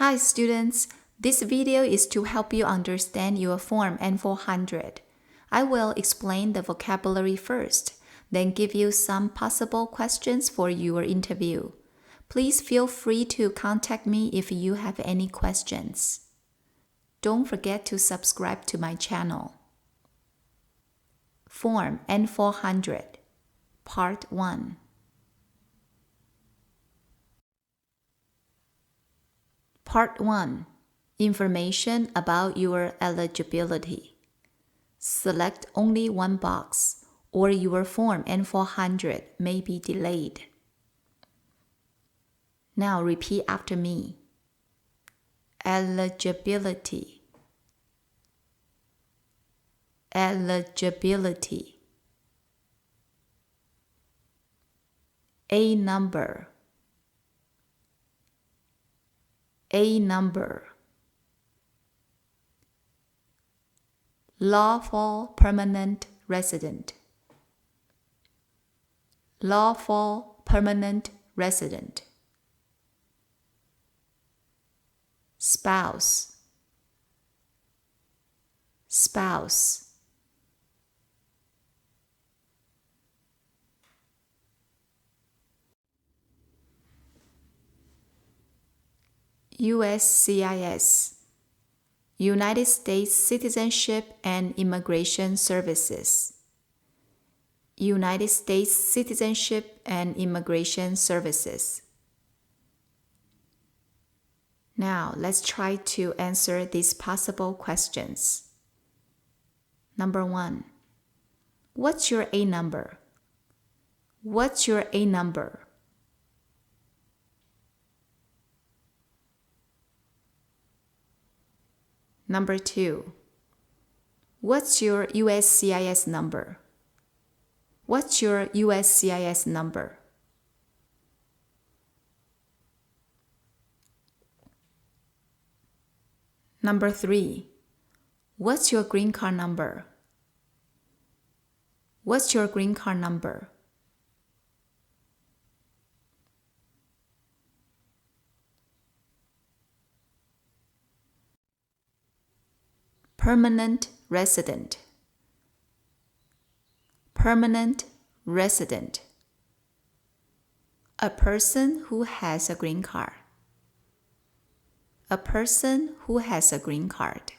Hi students, this video is to help you understand your Form N-400. I will explain the vocabulary first, then give you some possible questions for your interview. Please feel free to contact me if you have any questions. Don't forget to subscribe to my channel. Form N-400 Part 1. Part 1. Information about your eligibility. Select only one box, or your Form N-400 may be delayed. Now repeat after me. Eligibility. Eligibility. A number. A number. Lawful permanent resident. Lawful permanent resident. Spouse. Spouse. USCIS, United States Citizenship and Immigration Services. United States Citizenship and Immigration Services. Now, let's try to answer these possible questions. Number 1. What's your A number? What's your A number? Number 2. What's your USCIS number? What's your USCIS number? Number 3. What's your green card number? What's your green card number? Permanent resident. Permanent resident. A person who has a green card. A person who has a green card.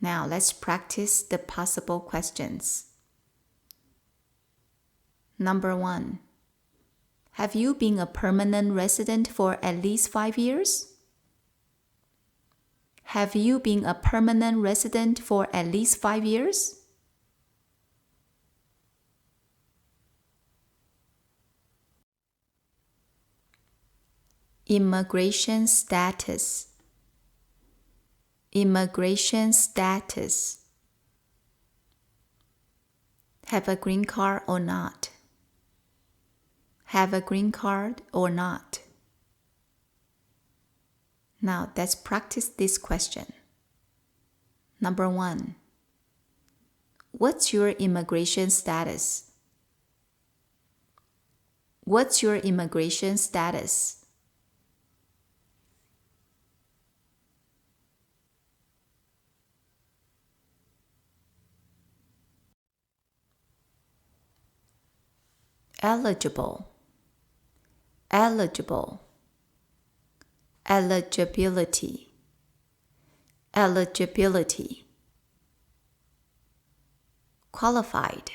Now let's practice the possible questions. Number 1. Have you been a permanent resident for at least 5 years? Have you been a permanent resident for at least 5 years? Immigration status. Immigration status. Have a green card or not? Have a green card or not? Now, let's practice this question. Number 1. What's your immigration status? What's your immigration status? Eligible. Eligible. Eligibility. Eligibility. Qualified.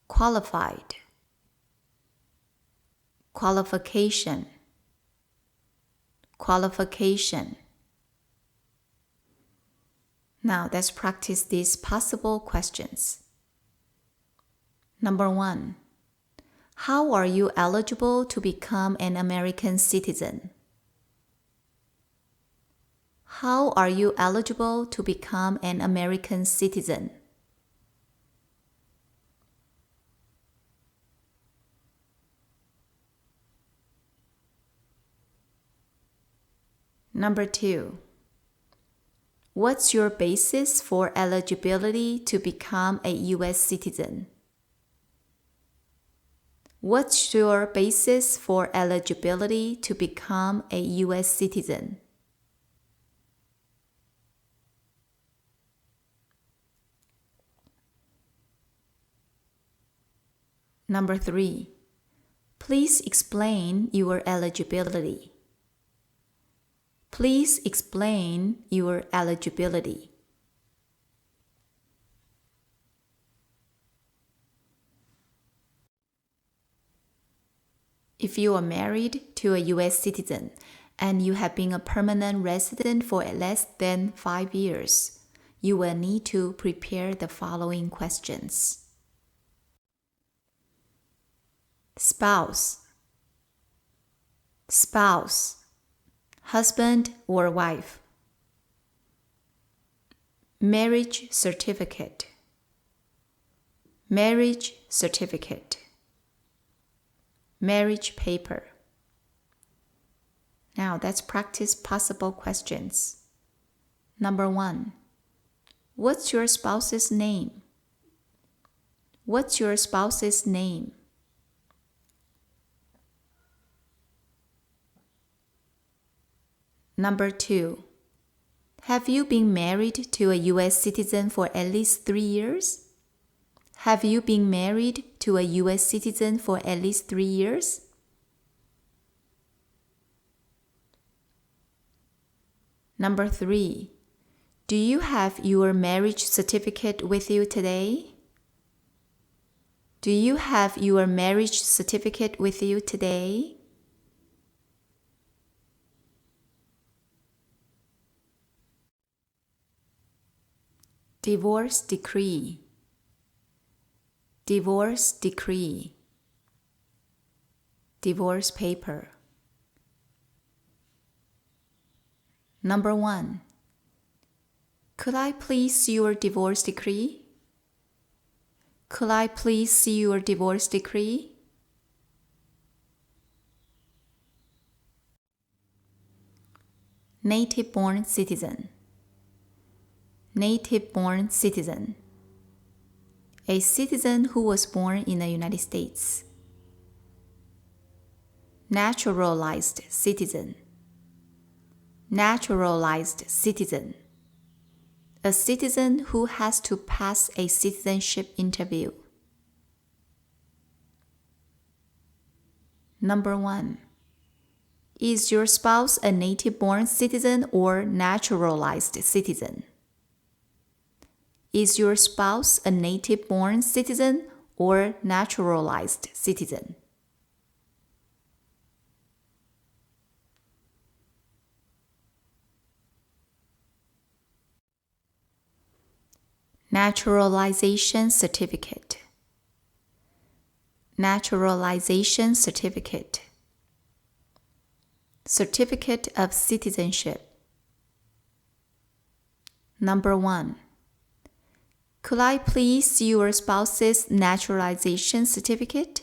Qualified. Qualification. Qualification. Now let's practice these possible questions. Number 1. How are you eligible to become an American citizen? How are you eligible to become an American citizen? Number 2. What's your basis for eligibility to become a U.S. citizen? What's your basis for eligibility to become a U.S. citizen? Number 3. Please explain your eligibility. Please explain your eligibility. If you are married to a U.S. citizen and you have been a permanent resident for less than 5 years, you will need to prepare the following questions. Spouse, spouse, husband or wife. Marriage certificate, marriage certificate. Marriage paper. Now let's practice possible questions. Number 1. What's your spouse's name? What's your spouse's name? Number 2. Have you been married to a U.S. citizen for at least 3 years? Have you been married to a U.S. citizen for at least 3 years? Number 3. Do you have your marriage certificate with you today? Do you have your marriage certificate with you today? Divorce decree. Divorce decree. Divorce paper. Number 1. Could I please see your divorce decree? Could I please see your divorce decree? Native-born citizen. Native-born citizen. A citizen who was born in the United States. Naturalized citizen. Naturalized citizen. A citizen who has to pass a citizenship interview. Number 1. Is your spouse a native-born citizen or naturalized citizen? Is your spouse a native-born citizen or naturalized citizen? Naturalization certificate. Naturalization certificate. Certificate of citizenship. Number 1. Could I please see your spouse's naturalization certificate?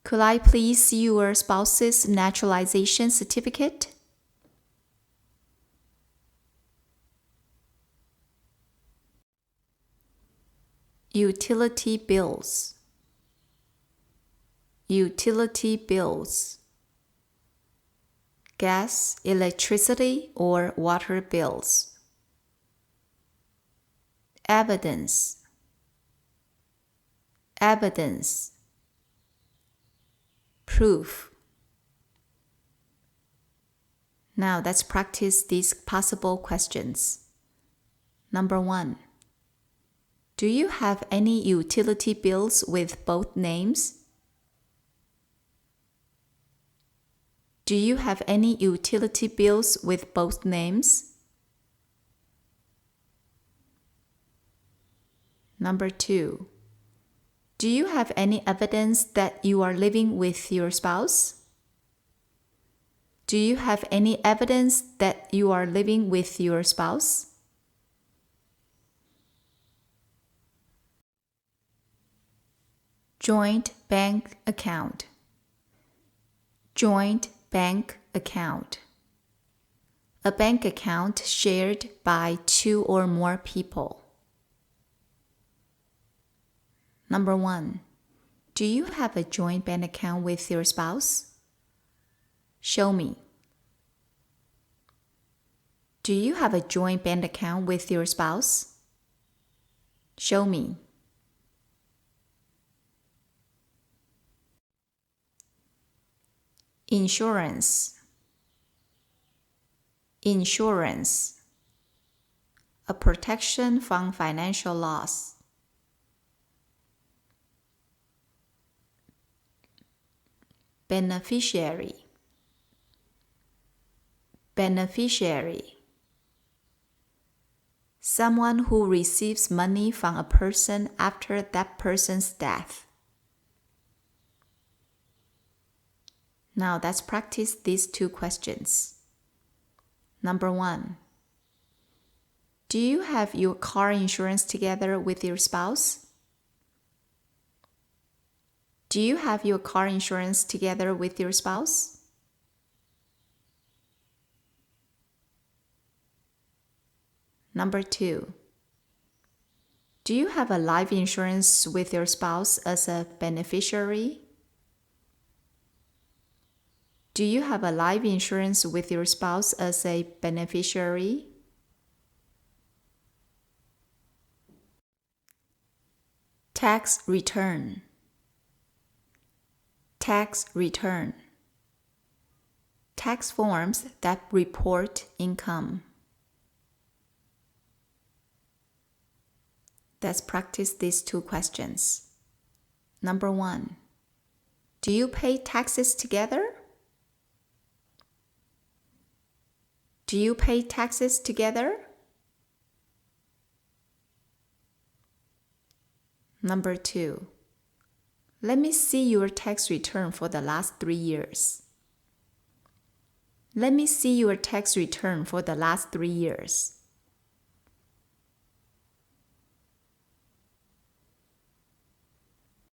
Could I please see your spouse's naturalization certificate? Utility bills. Utility bills. Gas, electricity, or water bills. Evidence. Evidence. Proof. Now let's practice these possible questions. Number 1. Do you have any utility bills with both names? Do you have any utility bills with both names? Number 2. Do you have any evidence that you are living with your spouse? Do you have any evidence that you are living with your spouse? Joint bank account. Joint bank account. A bank account shared by 2 or more people. Number 1. Do you have a joint bank account with your spouse? Show me. Do you have a joint bank account with your spouse? Show me. Insurance. Insurance. A protection from financial loss. Beneficiary. Beneficiary. Someone who receives money from a person after that person's death. Now let's practice these two questions. Number 1. Do you have your car insurance together with your spouse? Do you have your car insurance together with your spouse? Number 2. Do you have a life insurance with your spouse as a beneficiary? Do you have a life insurance with your spouse as a beneficiary? Tax return. Tax return. Tax forms that report income. Let's practice these two questions. Number 1. Do you pay taxes together? Do you pay taxes together? Number 2. Let me see your tax return for the last 3 years. Let me see your tax return for the last 3 years.